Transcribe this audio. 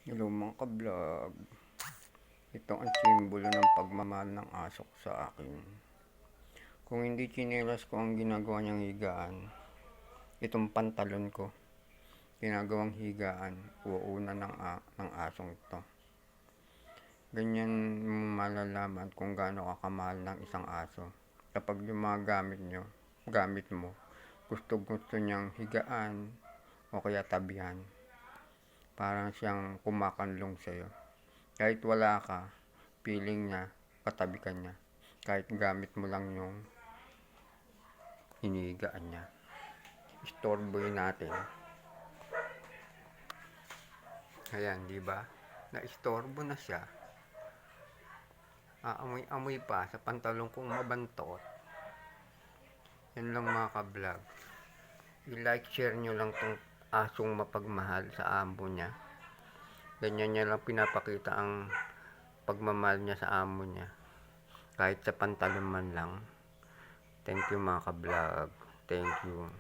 Hello mga ka-vlog. Ito ang simbolo ng pagmamahal ng aso ko sa akin. Kung hindi tsinelas ko ang ginagawa niyang higaan, itong pantalon ko, ginagawang higaan, uuna ng asong ito. Ganyan mo malalaman kung gaano ka kamahal ng isang aso. Kapag yung mga gamit mo, gusto niyang higaan o kaya tabihan. Parang siyang kumakanlong sa'yo. Kahit wala ka, feeling niya, katabi ka niya. Kahit gamit mo lang yung hinihigaan niya. Istorboy natin. Ayan, di ba? Na-istorbo na siya. Aamoy-amoy pa sa pantalon kong mabantot. Yan lang mga ka-vlog. I-like, share nyo lang tong asong mapagmahal sa amo niya. Ganyan niya lang pinapakita ang pagmamahal niya sa amo niya. Kahit sa pantalon man lang. Thank you mga ka-vlog. Thank you.